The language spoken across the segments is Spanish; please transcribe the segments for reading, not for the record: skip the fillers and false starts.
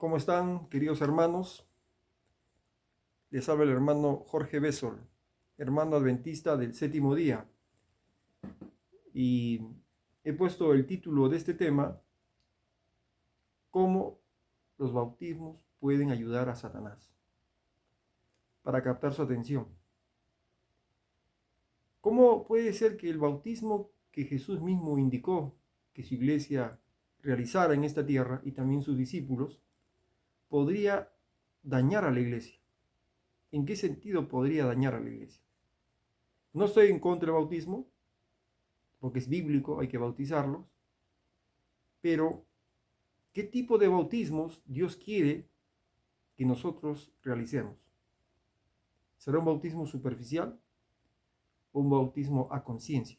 ¿Cómo están, queridos hermanos? Les habla el hermano Jorge Bessol, hermano adventista del séptimo día. Y he puesto el título de este tema, ¿cómo los bautismos pueden ayudar a Satanás? Para captar su atención. ¿Cómo puede ser que el bautismo que Jesús mismo indicó que su iglesia realizara en esta tierra y también sus discípulos podría dañar a la iglesia? ¿En qué sentido podría dañar a la iglesia? No estoy en contra del bautismo, porque es bíblico, hay que bautizarlos, pero ¿qué tipo de bautismos Dios quiere que nosotros realicemos? ¿Será un bautismo superficial o un bautismo a conciencia?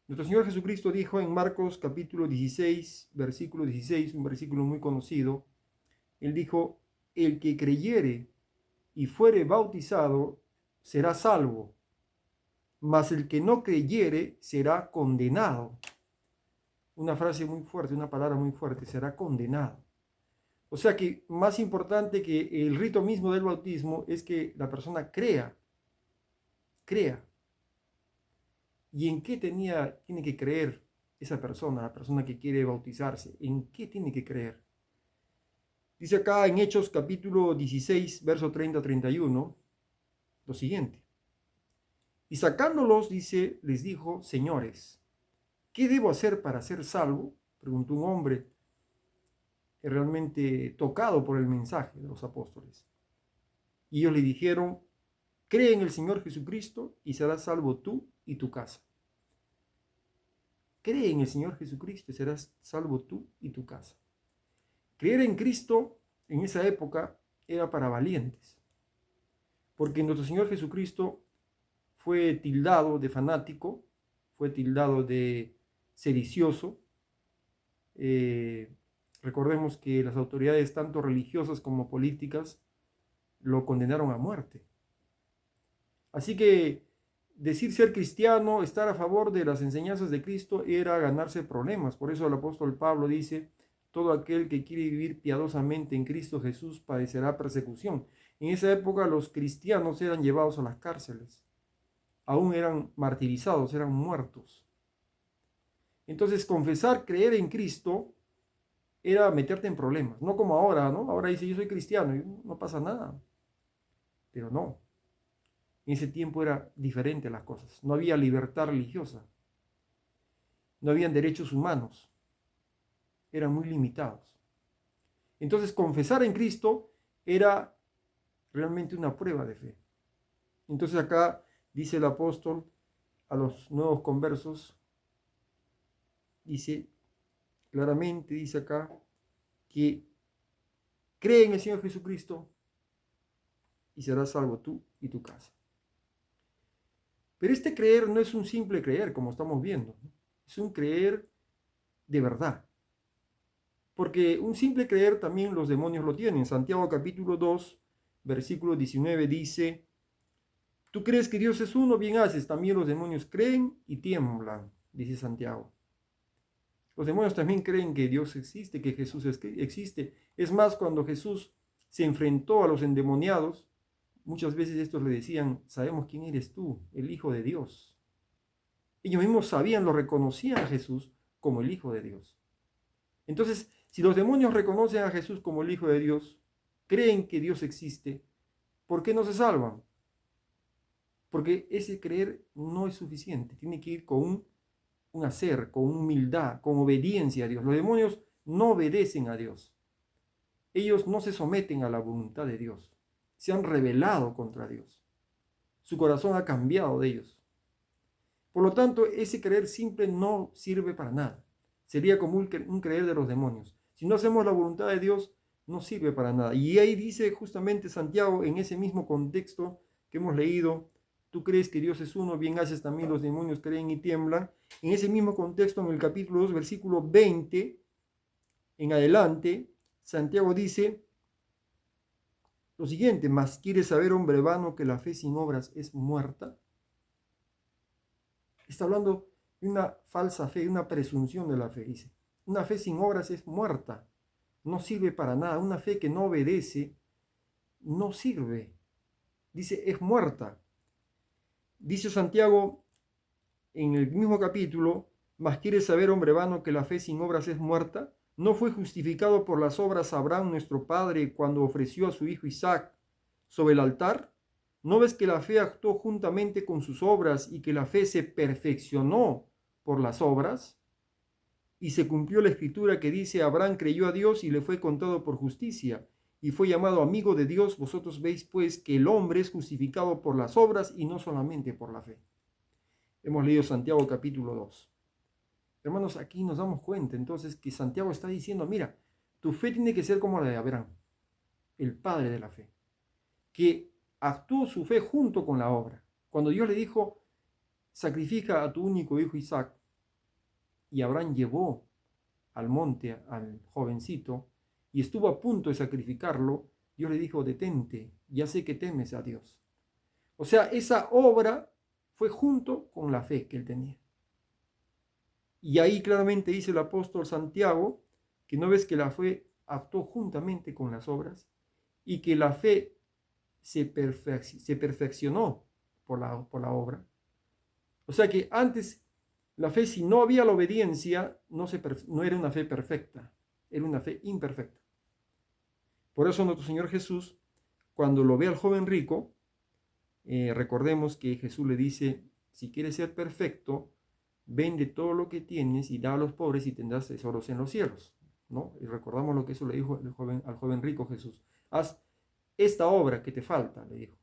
Nuestro Señor Jesucristo dijo en Marcos capítulo 16, versículo 16, un versículo muy conocido, Él dijo, el que creyere y fuere bautizado será salvo, mas el que no creyere será condenado. Una frase muy fuerte, una palabra muy fuerte, será condenado. O sea que más importante que el rito mismo del bautismo es que la persona crea. ¿Y en qué tiene que creer esa persona, la persona que quiere bautizarse? ¿En qué tiene que creer? Dice acá en Hechos capítulo 16, verso 30-31, lo siguiente. Y sacándolos, dice, les dijo, señores, ¿qué debo hacer para ser salvo? Preguntó un hombre realmente tocado por el mensaje de los apóstoles. Y ellos le dijeron, cree en el Señor Jesucristo y serás salvo tú y tu casa. Cree en el Señor Jesucristo y serás salvo tú y tu casa. Creer en Cristo en esa época era para valientes, porque nuestro Señor Jesucristo fue tildado de fanático, fue tildado de sedicioso. Recordemos que las autoridades, tanto religiosas como políticas, lo condenaron a muerte. Así que decir ser cristiano, estar a favor de las enseñanzas de Cristo, era ganarse problemas. Por eso el apóstol Pablo dice, todo aquel que quiere vivir piadosamente en Cristo Jesús padecerá persecución. En esa época los cristianos eran llevados a las cárceles, aún eran martirizados, eran muertos. Entonces confesar, creer en Cristo, era meterte en problemas, no como ahora, ¿no? Ahora dice, yo soy cristiano y no pasa nada, pero no. En ese tiempo era diferente las cosas. No había libertad religiosa. No habían derechos humanos. Eran muy limitados. Entonces, confesar en Cristo era realmente una prueba de fe. Entonces acá dice el apóstol a los nuevos conversos, dice claramente, dice acá, que cree en el Señor Jesucristo y serás salvo tú y tu casa. Pero este creer no es un simple creer, como estamos viendo. Es un creer de verdad. Porque un simple creer también los demonios lo tienen. Santiago capítulo 2, versículo 19 dice, tú crees que Dios es uno, bien haces, también los demonios creen y tiemblan, dice Santiago. Los demonios también creen que Dios existe, que Jesús existe. Es más, cuando Jesús se enfrentó a los endemoniados, muchas veces estos le decían, sabemos quién eres tú, el Hijo de Dios. Ellos mismos sabían, lo reconocían a Jesús como el Hijo de Dios. Entonces, si los demonios reconocen a Jesús como el Hijo de Dios, creen que Dios existe, ¿por qué no se salvan? Porque ese creer no es suficiente, tiene que ir con un hacer, con humildad, con obediencia a Dios. Los demonios no obedecen a Dios. Ellos no se someten a la voluntad de Dios. Se han rebelado contra Dios. Su corazón ha cambiado de ellos. Por lo tanto, ese creer simple no sirve para nada. Sería como un creer de los demonios. Si no hacemos la voluntad de Dios, no sirve para nada. Y ahí dice justamente Santiago, en ese mismo contexto que hemos leído, tú crees que Dios es uno, bien haces, también los demonios creen y tiemblan. En ese mismo contexto, en el capítulo 2, versículo 20, en adelante, Santiago dice lo siguiente, mas ¿quieres saber, hombre vano, que la fe sin obras es muerta? Está hablando de una falsa fe, una presunción de la fe, dice. Una fe sin obras es muerta. no sirve para nada. Una fe que no obedece no sirve. Dice, es muerta. Dice Santiago en el mismo capítulo, ¿mas quieres saber, hombre vano, que la fe sin obras es muerta? ¿No fue justificado por las obras Abraham, nuestro padre, cuando ofreció a su hijo Isaac sobre el altar? ¿No ves que la fe actuó juntamente con sus obras y que la fe se perfeccionó por las obras? Y se cumplió la escritura que dice, Abraham creyó a Dios y le fue contado por justicia, y fue llamado amigo de Dios. Vosotros veis pues que el hombre es justificado por las obras y no solamente por la fe. Hemos leído Santiago capítulo 2. Hermanos, aquí nos damos cuenta entonces que Santiago está diciendo, mira, tu fe tiene que ser como la de Abraham, el padre de la fe, que actuó su fe junto con la obra. Cuando Dios le dijo, sacrifica a tu único hijo Isaac, y Abraham llevó al monte al jovencito y estuvo a punto de sacrificarlo, Dios le dijo, detente, ya sé que temes a Dios. O sea, esa obra fue junto con la fe que él tenía. Y ahí claramente dice el apóstol Santiago que no ves que la fe actuó juntamente con las obras y que la fe se perfeccionó por la obra. O sea que antes la fe, si no había la obediencia, no era una fe perfecta, era una fe imperfecta. Por eso nuestro Señor Jesús, cuando lo ve al joven rico, recordemos que Jesús le dice, si quieres ser perfecto, vende todo lo que tienes y da a los pobres y tendrás tesoros en los cielos, ¿no? Y recordamos lo que eso le dijo al joven rico Jesús. Haz esta obra que te falta, le dijo,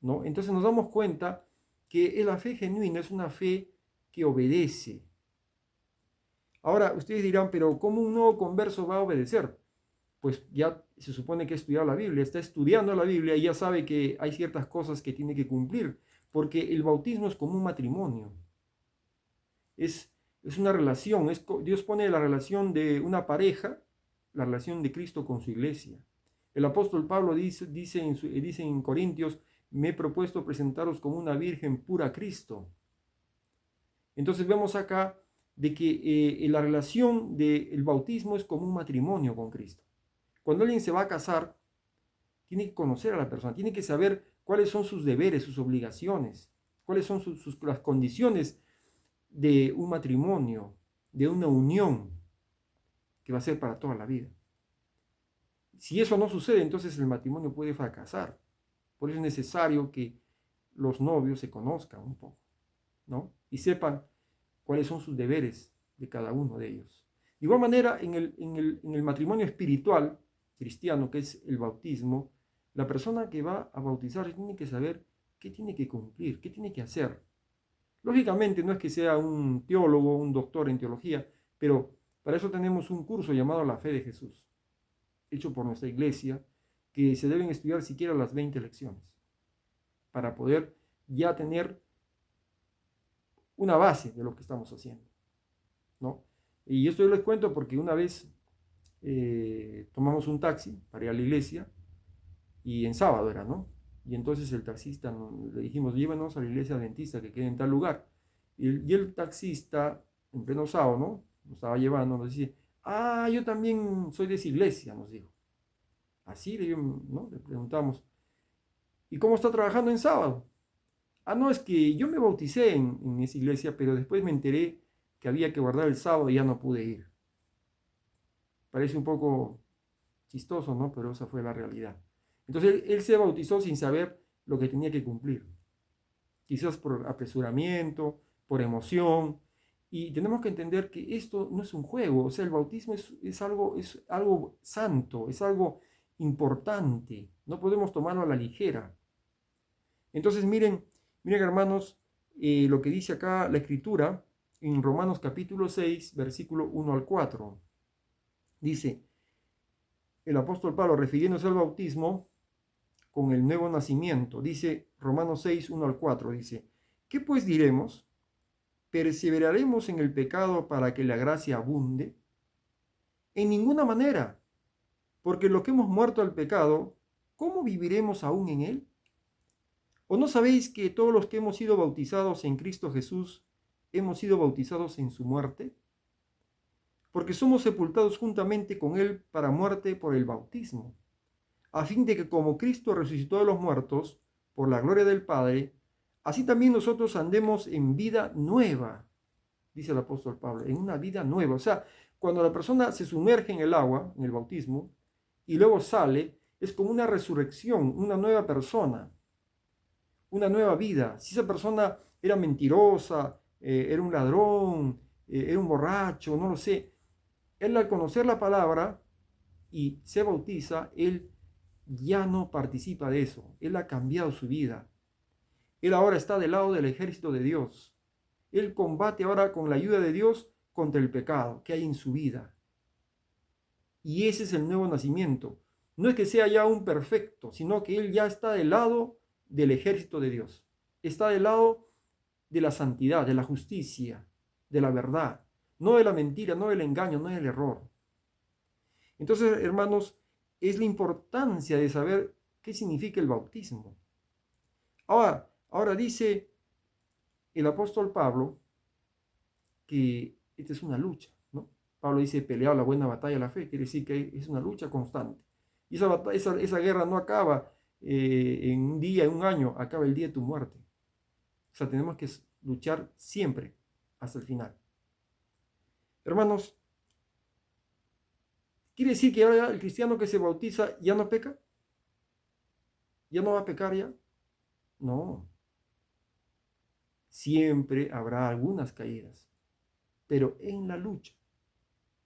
¿no? Entonces nos damos cuenta que la fe genuina es una fe que obedece. Ahora, ustedes dirán, pero ¿cómo un nuevo converso va a obedecer? Pues ya se supone que ha estudiado la Biblia, está estudiando la Biblia y ya sabe que hay ciertas cosas que tiene que cumplir, porque el bautismo es como un matrimonio. Es una relación, Dios pone la relación de una pareja, la relación de Cristo con su iglesia. El apóstol Pablo dice en Corintios, me he propuesto presentaros como una virgen pura a Cristo. Entonces vemos acá de que la relación del bautismo es como un matrimonio con Cristo. Cuando alguien se va a casar, tiene que conocer a la persona, tiene que saber cuáles son sus deberes, sus obligaciones, cuáles son las condiciones de un matrimonio, de una unión que va a ser para toda la vida. Si eso no sucede, entonces el matrimonio puede fracasar. Por eso es necesario que los novios se conozcan un poco, ¿no? Y sepan cuáles son sus deberes de cada uno de ellos. De igual manera, en el matrimonio espiritual cristiano, que es el bautismo, la persona que va a bautizar tiene que saber qué tiene que cumplir, qué tiene que hacer. Lógicamente no es que sea un teólogo, un doctor en teología, pero para eso tenemos un curso llamado La Fe de Jesús, hecho por nuestra iglesia, que se deben estudiar siquiera las 20 lecciones, para poder ya tener una base de lo que estamos haciendo, ¿no? Y esto yo les cuento porque una vez tomamos un taxi para ir a la iglesia, y en sábado era, ¿no? Y entonces el taxista le dijimos, llévanos a la iglesia adventista que queda en tal lugar. Y el taxista, en pleno sábado, ¿no? Nos estaba llevando, nos decía, yo también soy de esa iglesia, nos dijo. Así, ¿no? Le preguntamos, ¿y cómo está trabajando en sábado? No, es que yo me bauticé en esa iglesia, pero después me enteré que había que guardar el sábado y ya no pude ir. Parece un poco chistoso, ¿no? Pero esa fue la realidad. Entonces él se bautizó sin saber lo que tenía que cumplir. Quizás por apresuramiento, por emoción. Y tenemos que entender que esto no es un juego. O sea, el bautismo es algo santo, es algo importante. No podemos tomarlo a la ligera. Entonces miren hermanos, lo que dice acá la Escritura en Romanos capítulo 6, versículo 1 al 4. Dice el apóstol Pablo, refiriéndose al bautismo con el nuevo nacimiento, dice Romanos 6, 1 al 4, dice, ¿qué pues diremos? ¿Perseveraremos en el pecado para que la gracia abunde? En ninguna manera, porque lo que hemos muerto al pecado, ¿cómo viviremos aún en él? ¿O no sabéis que todos los que hemos sido bautizados en Cristo Jesús, hemos sido bautizados en su muerte? porque somos sepultados juntamente con Él para muerte por el bautismo, a fin de que como Cristo resucitó de los muertos por la gloria del Padre, así también nosotros andemos en vida nueva, dice el apóstol Pablo, en una vida nueva. O sea, cuando la persona se sumerge en el agua, en el bautismo, y luego sale, es como una resurrección, una nueva persona, una nueva vida. Si esa persona era mentirosa, era un ladrón, era un borracho, no lo sé, él al conocer la palabra y se bautiza, él ya no participa de eso. Él ha cambiado su vida. Él ahora está del lado del ejército de Dios. Él combate ahora con la ayuda de Dios contra el pecado que hay en su vida. Y ese es el nuevo nacimiento. No es que sea ya un perfecto, sino que él ya está del lado del ejército de Dios. Está del lado de la santidad, de la justicia, de la verdad. No de la mentira, no del engaño, no del error. Entonces, hermanos, es la importancia de saber qué significa el bautismo. Ahora dice el apóstol Pablo que esta es una lucha, ¿no? Pablo dice, peleado la buena batalla de la fe, quiere decir que es una lucha constante. Y esa guerra no acaba en un día, en un año, acaba el día de tu muerte. O sea, tenemos que luchar siempre hasta el final. Hermanos, ¿quiere decir que ahora el cristiano que se bautiza ya no peca? ¿Ya no va a pecar ya? No. Siempre habrá algunas caídas, pero en la lucha,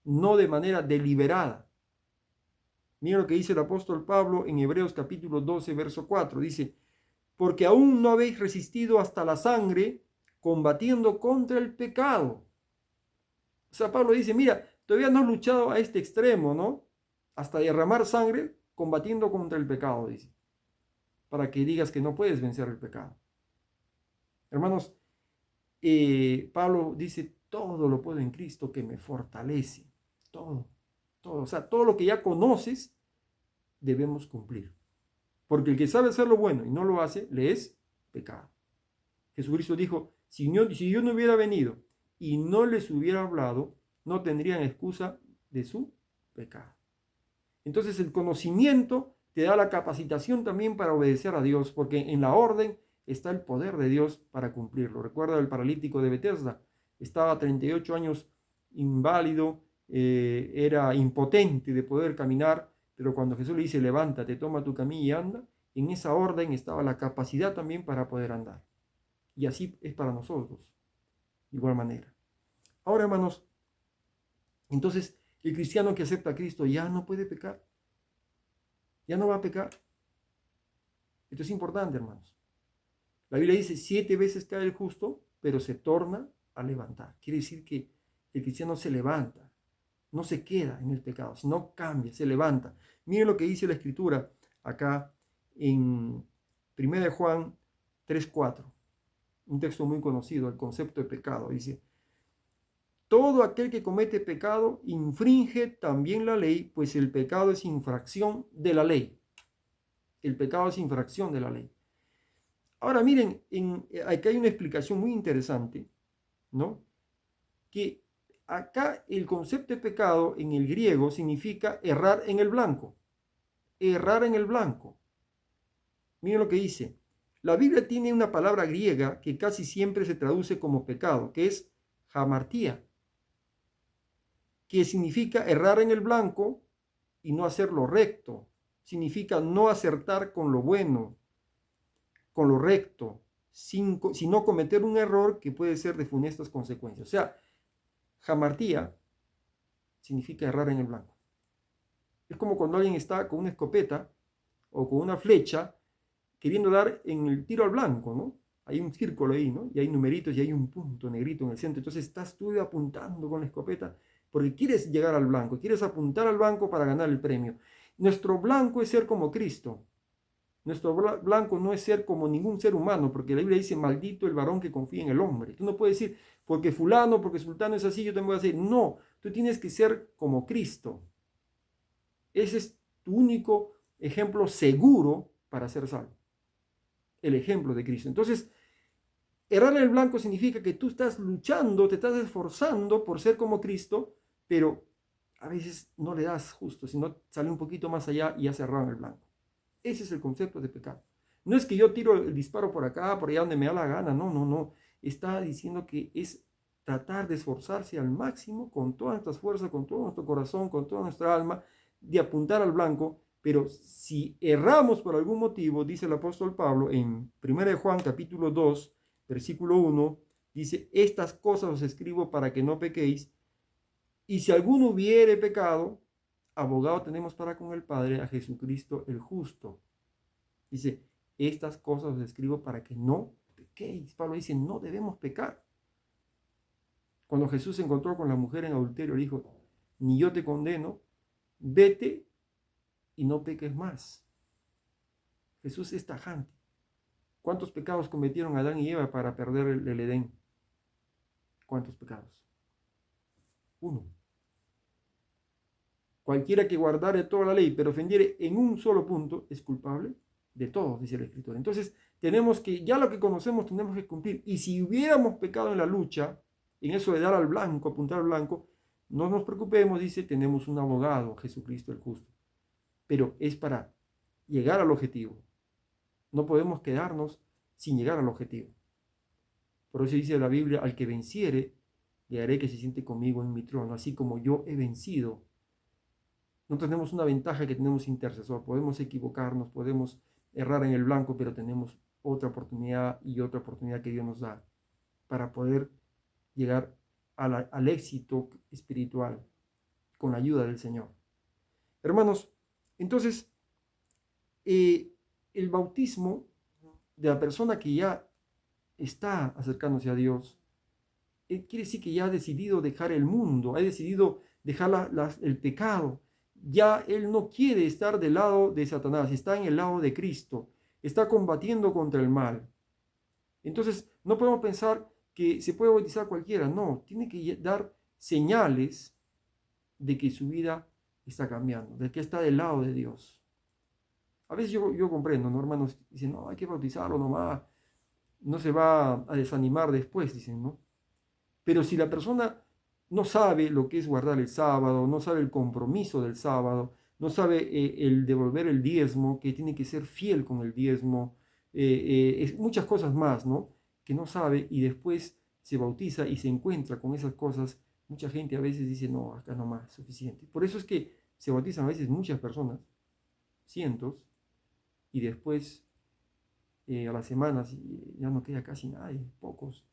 no de manera deliberada. Mira lo que dice el apóstol Pablo en Hebreos capítulo 12, verso 4. Dice, porque aún no habéis resistido hasta la sangre, combatiendo contra el pecado. O sea, Pablo dice, mira, todavía no has luchado a este extremo, ¿no? Hasta derramar sangre, combatiendo contra el pecado, dice. Para que digas que no puedes vencer el pecado. Hermanos, Pablo dice, todo lo puedo en Cristo que me fortalece. Todo. O sea, todo lo que ya conoces, debemos cumplir. Porque el que sabe hacer lo bueno y no lo hace, le es pecado. Jesucristo dijo, si yo no hubiera venido y no les hubiera hablado, no tendrían excusa de su pecado. Entonces el conocimiento te da la capacitación también para obedecer a Dios, porque en la orden está el poder de Dios para cumplirlo. Recuerda el paralítico de Betesda, estaba 38 años inválido, era impotente de poder caminar, pero cuando Jesús le dice, levántate, toma tu camilla y anda, en esa orden estaba la capacidad también para poder andar. Y así es para nosotros, de igual manera. Ahora, hermanos, entonces el cristiano que acepta a Cristo ya no puede pecar, ya no va a pecar. Esto es importante, hermanos. La Biblia dice, 7 veces cae el justo, pero se torna a levantar. Quiere decir que el cristiano se levanta, no se queda en el pecado, sino cambia, se levanta. Miren lo que dice la Escritura acá en 1 Juan 3:4, un texto muy conocido, el concepto de pecado. Dice, todo aquel que comete pecado infringe también la ley, pues el pecado es infracción de la ley. El pecado es infracción de la ley. Ahora miren, acá hay una explicación muy interesante, ¿no? Que acá el concepto de pecado en el griego significa errar en el blanco. Errar en el blanco. Miren lo que dice. La Biblia tiene una palabra griega que casi siempre se traduce como pecado, que es hamartía, que significa errar en el blanco y no hacer lo recto. Significa no acertar con lo bueno, con lo recto, sino cometer un error que puede ser de funestas consecuencias. O sea, hamartía significa errar en el blanco. Es como cuando alguien está con una escopeta o con una flecha queriendo dar en el tiro al blanco, ¿no? Hay un círculo ahí, ¿no? Y hay numeritos y hay un punto negrito en el centro. Entonces estás tú apuntando con la escopeta porque quieres llegar al blanco, quieres apuntar al blanco para ganar el premio. Nuestro blanco es ser como Cristo. Nuestro blanco no es ser como ningún ser humano, porque la Biblia dice, maldito el varón que confía en el hombre. Tú no puedes decir, porque fulano, porque sultano es así, yo también voy a decir, no, tú tienes que ser como Cristo. Ese es tu único ejemplo seguro para ser salvo. El ejemplo de Cristo. Entonces, errar en el blanco significa que tú estás luchando, te estás esforzando por ser como Cristo, pero a veces no le das justo, sino sale un poquito más allá y ya cerraron el blanco. Ese es el concepto de pecado. No es que yo tiro el disparo por acá, por allá donde me da la gana, no, no, no. Está diciendo que es tratar de esforzarse al máximo con todas nuestras fuerzas, con todo nuestro corazón, con toda nuestra alma, de apuntar al blanco, pero si erramos por algún motivo, dice el apóstol Pablo en 1 Juan capítulo 2, versículo 1, dice, estas cosas os escribo para que no pequéis, y si alguno hubiere pecado, abogado tenemos para con el Padre, a Jesucristo el justo. Dice, estas cosas os escribo para que no pequéis. Pablo dice, no debemos pecar. Cuando Jesús se encontró con la mujer en adulterio, le dijo, ni yo te condeno, vete y no peques más. Jesús es tajante. ¿Cuántos pecados cometieron Adán y Eva para perder el Edén? ¿Cuántos pecados? Uno. Cualquiera que guardare toda la ley, pero ofendiere en un solo punto, es culpable de todos, dice la Escritura. Entonces, tenemos que, ya lo que conocemos, tenemos que cumplir. Y si hubiéramos pecado en la lucha, en eso de dar al blanco, apuntar al blanco, no nos preocupemos, dice, tenemos un abogado, Jesucristo el justo. Pero es para llegar al objetivo. No podemos quedarnos sin llegar al objetivo. Por eso dice la Biblia, al que venciere, le haré que se siente conmigo en mi trono, así como yo he vencido. No tenemos una ventaja que tenemos intercesor. Podemos equivocarnos, podemos errar en el blanco, pero tenemos otra oportunidad y otra oportunidad que Dios nos da para poder llegar al éxito espiritual con la ayuda del Señor. Hermanos, entonces, el bautismo de la persona que ya está acercándose a Dios, quiere decir que ya ha decidido dejar el mundo, ha decidido dejar el pecado. Ya él no quiere estar del lado de Satanás, está en el lado de Cristo, está combatiendo contra el mal. Entonces, no podemos pensar que se puede bautizar cualquiera, no, tiene que dar señales de que su vida está cambiando, de que está del lado de Dios. A veces yo comprendo, ¿no? Hermanos dicen, no, hay que bautizarlo nomás, no se va a desanimar después, dicen, ¿no? Pero si la persona no sabe lo que es guardar el sábado, no sabe el compromiso del sábado, no sabe el devolver el diezmo, que tiene que ser fiel con el diezmo, muchas cosas más, ¿no? Que no sabe y después se bautiza y se encuentra con esas cosas. Mucha gente a veces dice, no, acá nomás, suficiente. Por eso es que se bautizan a veces muchas personas, cientos, y después a las semanas ya no queda casi nadie, pocos.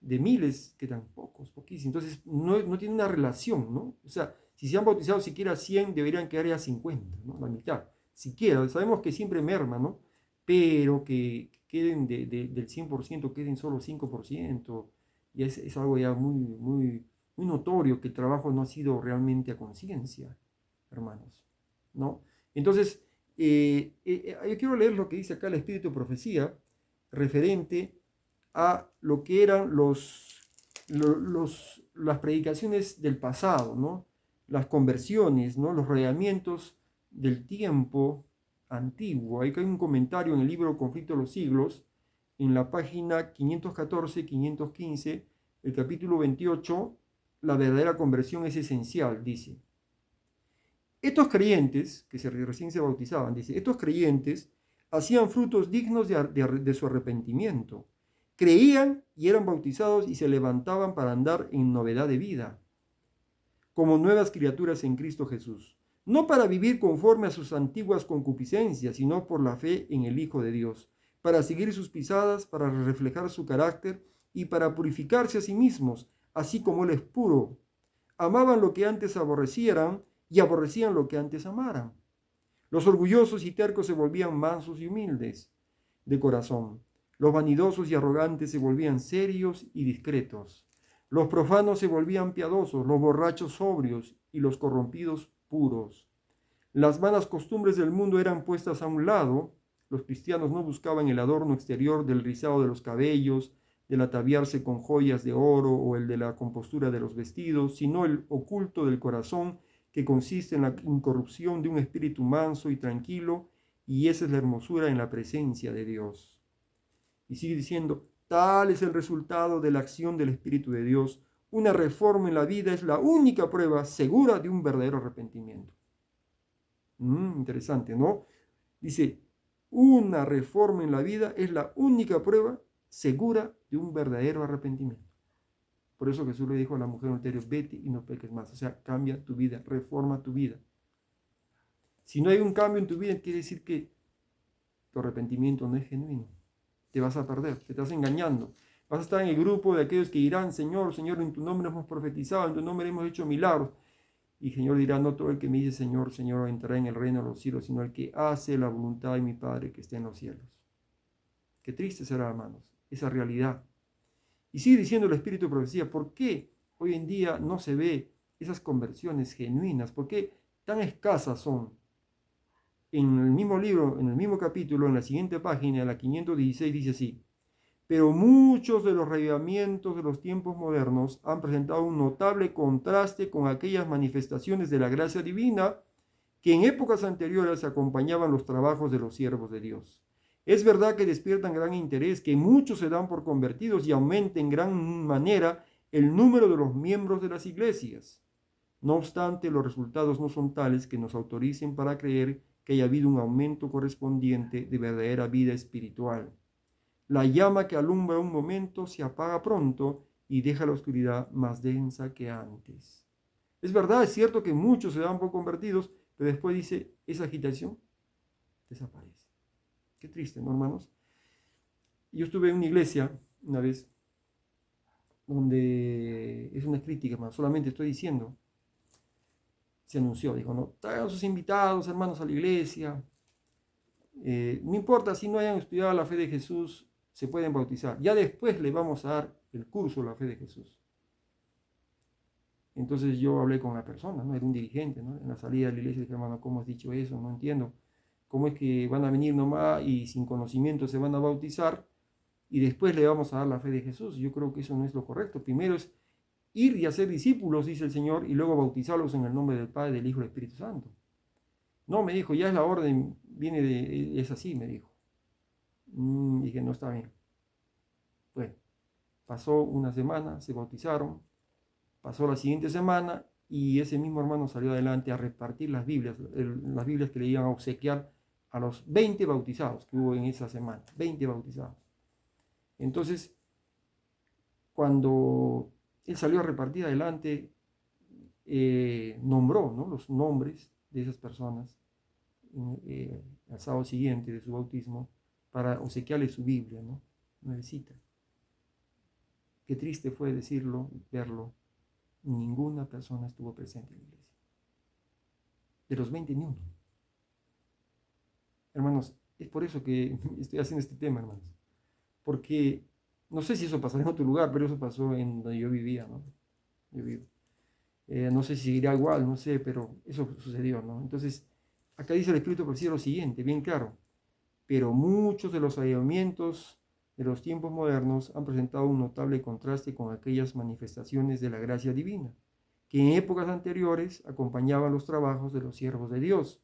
De miles quedan pocos, poquísimos. Entonces no tiene una relación, ¿no? O sea, si se han bautizado siquiera 100, deberían quedar ya 50, ¿no? La mitad. Siquiera, sabemos que siempre merma, ¿no? Pero que queden del 100%, queden solo 5%, y es algo ya muy notorio que el trabajo no ha sido realmente a conciencia, hermanos, ¿no? Entonces, yo quiero leer lo que dice acá el Espíritu de Profecía, referente a lo que eran las predicaciones del pasado, ¿no? Las conversiones, ¿no? Los rodeamientos del tiempo antiguo. Ahí hay un comentario en el libro Conflicto de los Siglos, en la página 514-515, el capítulo 28, la verdadera conversión es esencial, dice. Estos creyentes, que recién se bautizaban, dice, estos creyentes hacían frutos dignos de su arrepentimiento. Creían y eran bautizados y se levantaban para andar en novedad de vida, como nuevas criaturas en Cristo Jesús, no para vivir conforme a sus antiguas concupiscencias, sino por la fe en el Hijo de Dios, para seguir sus pisadas, para reflejar su carácter y para purificarse a sí mismos, así como Él es puro. Amaban lo que antes aborrecieran y aborrecían lo que antes amaran. Los orgullosos y tercos se volvían mansos y humildes de corazón. Los vanidosos y arrogantes se volvían serios y discretos. Los profanos se volvían piadosos, los borrachos sobrios y los corrompidos puros. Las malas costumbres del mundo eran puestas a un lado. Los cristianos no buscaban el adorno exterior del rizado de los cabellos, del ataviarse con joyas de oro o el de la compostura de los vestidos, sino el oculto del corazón, que consiste en la incorrupción de un espíritu manso y tranquilo, y esa es la hermosura en la presencia de Dios. Y sigue diciendo, tal es el resultado de la acción del Espíritu de Dios, una reforma en la vida es la única prueba segura de un verdadero arrepentimiento. Interesante, ¿no? Dice, una reforma en la vida es la única prueba segura de un verdadero arrepentimiento. Por eso Jesús le dijo a la mujer adulterio, vete y no peques más. O sea, cambia tu vida, reforma tu vida. Si no hay un cambio en tu vida, quiere decir que tu arrepentimiento no es genuino. Te vas a perder, te estás engañando. Vas a estar en el grupo de aquellos que dirán, Señor, Señor, en tu nombre hemos profetizado, en tu nombre hemos hecho milagros. Y el Señor dirá, no todo el que me dice Señor, Señor, entrará en el reino de los cielos, sino el que hace la voluntad de mi Padre que está en los cielos. Qué triste será, hermanos, esa realidad. Y sigue diciendo el Espíritu de Profecía, ¿por qué hoy en día no se ve esas conversiones genuinas? ¿Por qué tan escasas son? En el mismo libro, en el mismo capítulo, en la siguiente página, en la 516, dice así, pero muchos de los reavivamientos de los tiempos modernos han presentado un notable contraste con aquellas manifestaciones de la gracia divina que en épocas anteriores acompañaban los trabajos de los siervos de Dios. Es verdad que despiertan gran interés, que muchos se dan por convertidos y aumenta en gran manera el número de los miembros de las iglesias. No obstante, los resultados no son tales que nos autoricen para creer que haya habido un aumento correspondiente de verdadera vida espiritual. La llama que alumbra un momento se apaga pronto y deja la oscuridad más densa que antes. Es verdad, es cierto que muchos se dan por convertidos, pero después dice, esa agitación desaparece. Qué triste, ¿no, hermanos? Yo estuve en una iglesia una vez donde es una crítica, hermano, solamente estoy diciendo, se anunció, dijo, no, traigan sus invitados, hermanos, a la iglesia. No importa si no hayan estudiado la fe de Jesús, se pueden bautizar. Ya después le vamos a dar el curso de la fe de Jesús. Entonces yo hablé con la persona, ¿no? Era un dirigente, ¿no? En la salida de la iglesia dije, hermano, ¿cómo has dicho eso? No entiendo. ¿Cómo es que van a venir nomás y sin conocimiento se van a bautizar y después le vamos a dar la fe de Jesús? Yo creo que eso no es lo correcto. Primero es ir y hacer discípulos, dice el Señor, y luego bautizarlos en el nombre del Padre, del Hijo y del Espíritu Santo. No, me dijo, ya es la orden, es así, me dijo. Dije, no está bien. Bueno, pasó una semana, se bautizaron, pasó la siguiente semana y ese mismo hermano salió adelante a repartir las Biblias que le iban a obsequiar a los 20 bautizados que hubo en esa semana, 20 bautizados. Entonces, cuando él salió a repartir adelante, nombró, ¿no?, los nombres de esas personas al sábado siguiente de su bautismo para obsequiarle su Biblia, ¿no? Nuevecita. Qué triste fue decirlo, verlo. Ninguna persona estuvo presente en la iglesia. De los 20, ni uno. Hermanos, es por eso que estoy haciendo este tema, hermanos. Porque no sé si eso pasará en otro lugar, pero eso pasó en donde yo vivía, ¿no? Yo vivo. No sé si seguirá igual, no sé, pero eso sucedió, ¿no? Entonces, acá dice el Espíritu Profecía lo siguiente, bien claro. Pero muchos de los avivamientos de los tiempos modernos han presentado un notable contraste con aquellas manifestaciones de la gracia divina, que en épocas anteriores acompañaban los trabajos de los siervos de Dios.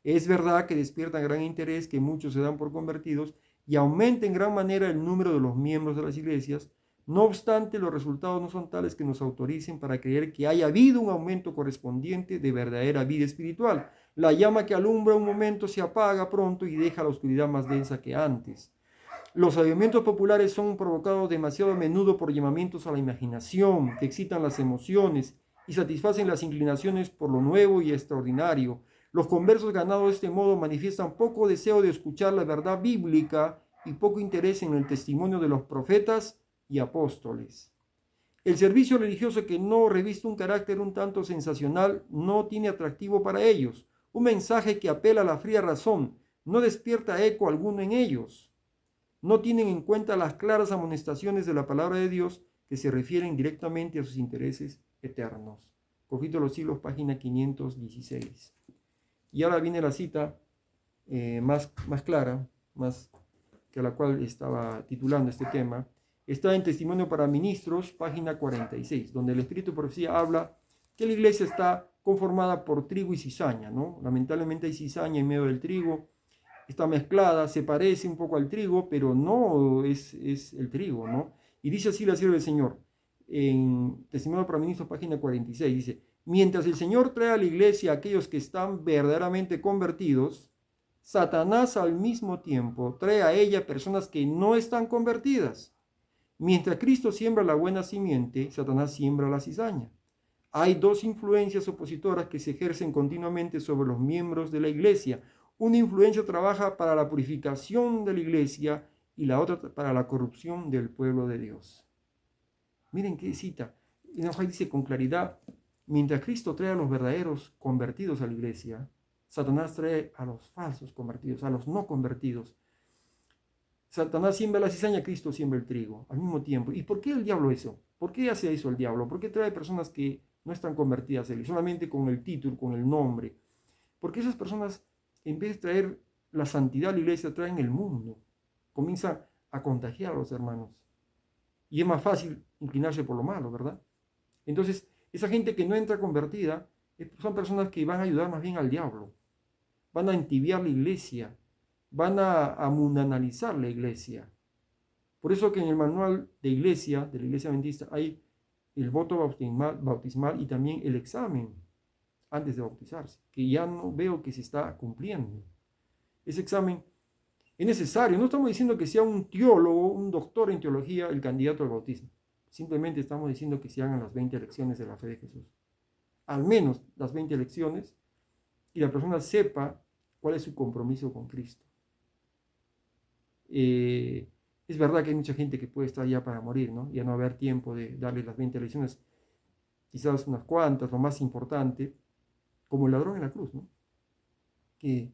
Es verdad que despiertan gran interés, que muchos se dan por convertidos y aumenta en gran manera el número de los miembros de las iglesias. No obstante, los resultados no son tales que nos autoricen para creer que haya habido un aumento correspondiente de verdadera vida espiritual. La llama que alumbra un momento se apaga pronto y deja la oscuridad más densa que antes. Los avivamientos populares son provocados demasiado a menudo por llamamientos a la imaginación, que excitan las emociones y satisfacen las inclinaciones por lo nuevo y extraordinario. Los conversos ganados de este modo manifiestan poco deseo de escuchar la verdad bíblica y poco interés en el testimonio de los profetas y apóstoles. El servicio religioso que no reviste un carácter un tanto sensacional no tiene atractivo para ellos. Un mensaje que apela a la fría razón no despierta eco alguno en ellos. No tienen en cuenta las claras amonestaciones de la palabra de Dios que se refieren directamente a sus intereses eternos. Conflicto de los Siglos, página 516. Y ahora viene la cita más clara, más que a la cual estaba titulando este tema. Está en Testimonio para Ministros, página 46, donde el Espíritu de Profecía habla que la iglesia está conformada por trigo y cizaña, ¿no? Lamentablemente hay cizaña en medio del trigo, está mezclada, se parece un poco al trigo, pero no es el trigo, ¿no? Y dice así la sierva del Señor, en Testimonio para Ministros, página 46, dice, mientras el Señor trae a la iglesia a aquellos que están verdaderamente convertidos, Satanás al mismo tiempo trae a ella personas que no están convertidas. Mientras Cristo siembra la buena simiente, Satanás siembra la cizaña. Hay dos influencias opositoras que se ejercen continuamente sobre los miembros de la iglesia. Una influencia trabaja para la purificación de la iglesia y la otra para la corrupción del pueblo de Dios. Miren qué cita. Enoch dice con claridad, mientras Cristo trae a los verdaderos convertidos a la iglesia, Satanás trae a los falsos convertidos, a los no convertidos. Satanás siembra la cizaña, Cristo siembra el trigo al mismo tiempo. ¿Y por qué el diablo eso? ¿Por qué hace eso el diablo? ¿Por qué trae personas que no están convertidas a él, solamente con el título, con el nombre? Porque esas personas, en vez de traer la santidad a la iglesia, traen el mundo. Comienza a contagiar a los hermanos. Y es más fácil inclinarse por lo malo, ¿verdad? Entonces, esa gente que no entra convertida, son personas que van a ayudar más bien al diablo. Van a entibiar la iglesia. Van a mundanalizar la iglesia. Por eso que en el manual de la iglesia adventista, hay el voto bautismal y también el examen antes de bautizarse, que ya no veo que se está cumpliendo. Ese examen es necesario. No estamos diciendo que sea un teólogo, un doctor en teología, el candidato al bautismo. Simplemente estamos diciendo que se hagan las 20 lecciones de la fe de Jesús. Al menos las 20 lecciones, y la persona sepa cuál es su compromiso con Cristo. Es verdad que hay mucha gente que puede estar ya para morir, ¿no? Ya no haber tiempo de darle las 20 lecciones, quizás unas cuantas, lo más importante, como el ladrón en la cruz, ¿no? Que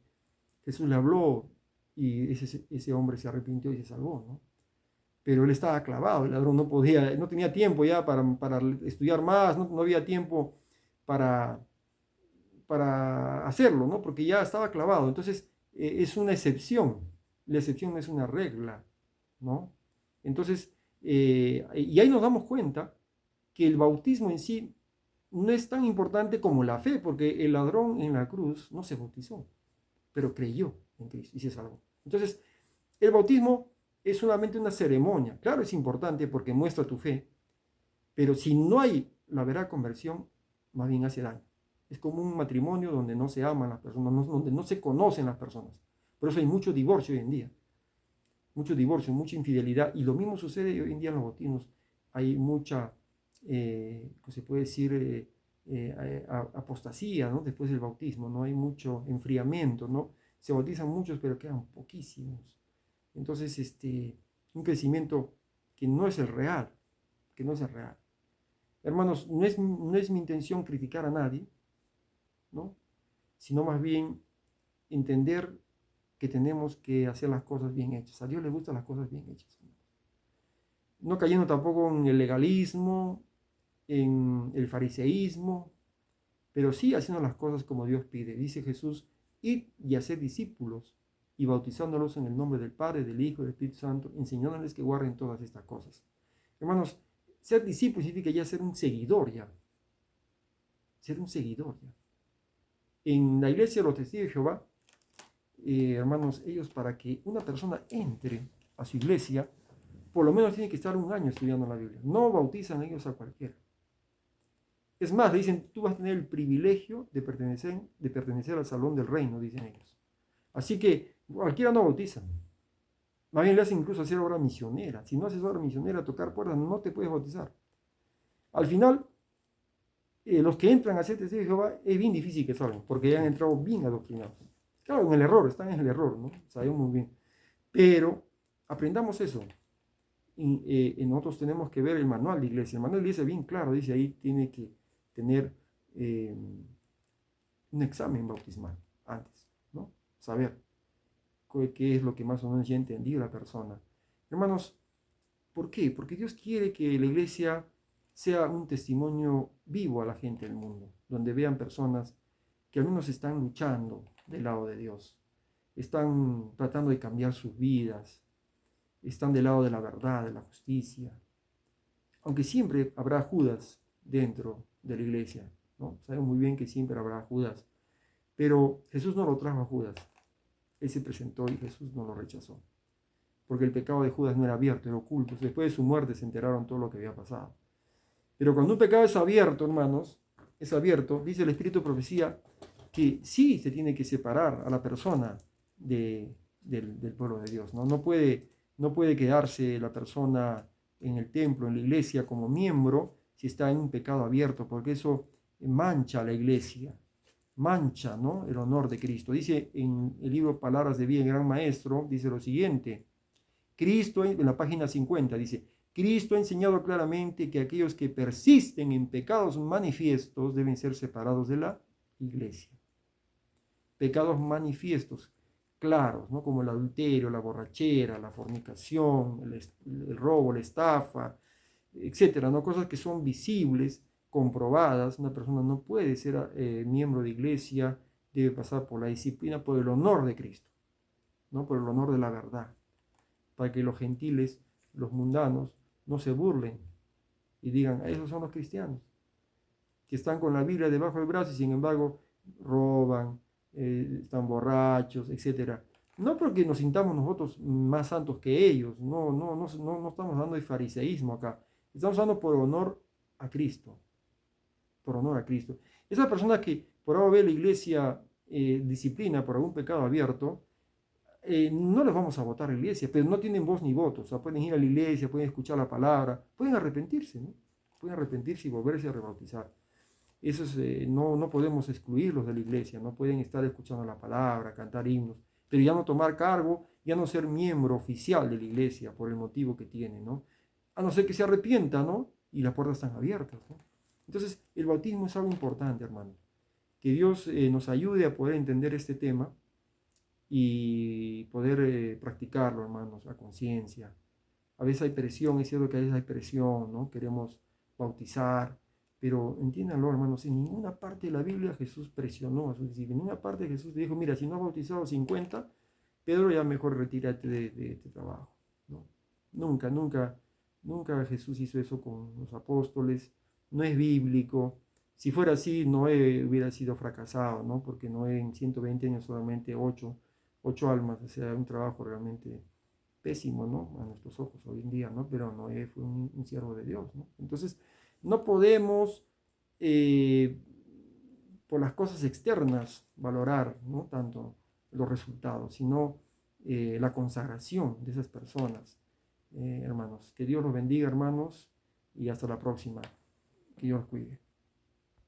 Jesús le habló y ese hombre se arrepintió y se salvó, ¿no? Pero él estaba clavado, el ladrón no podía, no tenía tiempo ya para estudiar más, no había tiempo para hacerlo, ¿no? Porque ya estaba clavado. Entonces, es una excepción, la excepción no es una regla, ¿no? Entonces, y ahí nos damos cuenta que el bautismo en sí no es tan importante como la fe, porque el ladrón en la cruz no se bautizó, pero creyó en Cristo y se salvó. Entonces, el bautismo es solamente una ceremonia. Claro, es importante porque muestra tu fe, pero si no hay la verdadera conversión, más bien hace daño. Es como un matrimonio donde no se aman las personas, donde no se conocen las personas. Por eso hay mucho divorcio hoy en día. Mucho divorcio, mucha infidelidad. Y lo mismo sucede hoy en día en los bautismos. Hay mucha, se puede decir, apostasía, ¿no? Después del bautismo, ¿no? Hay mucho enfriamiento, ¿no? Se bautizan muchos, pero quedan poquísimos. Entonces, un crecimiento que no es el real, que no es el real. Hermanos, no es mi intención criticar a nadie, ¿no? Sino más bien entender que tenemos que hacer las cosas bien hechas. A Dios le gustan las cosas bien hechas. No cayendo tampoco en el legalismo, en el fariseísmo, pero sí haciendo las cosas como Dios pide. Dice Jesús, id y hacer discípulos y bautizándolos en el nombre del Padre, del Hijo y del Espíritu Santo, enseñándoles que guarden todas estas cosas. Hermanos, ser discípulo significa ya ser un seguidor ya. Ser un seguidor ya. En la iglesia de los testigos de Jehová, hermanos, ellos para que una persona entre a su iglesia, por lo menos tiene que estar 1 año estudiando la Biblia. No bautizan ellos a cualquiera. Es más, le dicen, tú vas a tener el privilegio de pertenecer al salón del reino, dicen ellos. Así que cualquiera no bautiza. Más bien le hacen incluso hacer obra misionera. Si no haces obra misionera, tocar puertas, no te puedes bautizar. Al final, los que entran a ser testigos de Jehová es bien difícil que salgan, porque ya han entrado bien adoctrinados. Claro, en el error, están en el error, ¿no? Sabemos muy bien. Pero aprendamos eso. Y nosotros tenemos que ver el manual de iglesia. El manual de iglesia es bien claro, dice ahí, tiene que tener un examen bautismal antes, ¿no? Saber qué es lo que más o menos ya entendió la persona. Hermanos, ¿por qué? Porque Dios quiere que la iglesia sea un testimonio vivo a la gente del mundo, donde vean personas que al menos están luchando del lado de Dios, están tratando de cambiar sus vidas, están del lado de la verdad, de la justicia. Aunque siempre habrá Judas dentro de la iglesia, ¿no? Sabemos muy bien que siempre habrá Judas, pero Jesús no lo trajo a Judas. Él se presentó y Jesús no lo rechazó, porque el pecado de Judas no era abierto, era oculto. Después de su muerte se enteraron todo lo que había pasado. Pero cuando un pecado es abierto, hermanos, es abierto, dice el Espíritu de Profecía, que sí se tiene que separar a la persona del pueblo de Dios, ¿no? No puede quedarse la persona en el templo, en la iglesia, como miembro, si está en un pecado abierto, porque eso mancha a la iglesia, mancha, ¿no?, el honor de Cristo. Dice en el libro Palabras de Vida del Gran Maestro, dice lo siguiente, Cristo, en la página 50, dice, Cristo ha enseñado claramente que aquellos que persisten en pecados manifiestos deben ser separados de la iglesia. Pecados manifiestos, claros, ¿no?, como el adulterio, la borrachera, la fornicación, el robo, la estafa, etcétera, ¿no? Cosas que son visibles, comprobadas. Una persona no puede ser miembro de iglesia, debe pasar por la disciplina, por el honor de Cristo, ¿no?, por el honor de la verdad, para que los gentiles, los mundanos, no se burlen y digan, esos son los cristianos, que están con la Biblia debajo del brazo y sin embargo roban, están borrachos, etcétera. No porque nos sintamos nosotros más santos que ellos, no estamos hablando de fariseísmo acá, estamos hablando por honor a Cristo, por honor a Cristo. Esa persona que por ahora ve la iglesia disciplina por algún pecado abierto, no les vamos a votar a la iglesia, pero no tienen voz ni voto, o sea, pueden ir a la iglesia, pueden escuchar la palabra, pueden arrepentirse, ¿no? Pueden arrepentirse y volverse a rebautizar. Eso es, no podemos excluirlos de la iglesia, no pueden estar escuchando la palabra, cantar himnos, pero ya no tomar cargo, ya no ser miembro oficial de la iglesia por el motivo que tienen, ¿no? A no ser que se arrepienta, ¿no? Y las puertas están abiertas, ¿no? Entonces, el bautismo es algo importante, hermanos. Que Dios nos ayude a poder entender este tema y poder practicarlo, hermanos, a conciencia. A veces hay presión, es cierto que a veces hay presión, ¿no? Queremos bautizar, pero entiéndanlo, hermanos, en ninguna parte de la Biblia Jesús presionó a sus discípulos. En ninguna parte Jesús dijo, mira, si no has bautizado 50, Pedro, ya mejor retírate de este trabajo, ¿no? Nunca, nunca, nunca Jesús hizo eso con los apóstoles. No es bíblico. Si fuera así, Noé hubiera sido fracasado, ¿no? Porque Noé en 120 años solamente ocho almas, o sea, un trabajo realmente pésimo, ¿no?, a nuestros ojos hoy en día, ¿no? Pero Noé fue un siervo de Dios, ¿no? Entonces, no podemos, por las cosas externas, valorar, ¿no?, tanto los resultados, sino la consagración de esas personas, hermanos. Que Dios los bendiga, hermanos, y hasta la próxima. Que Dios los cuide.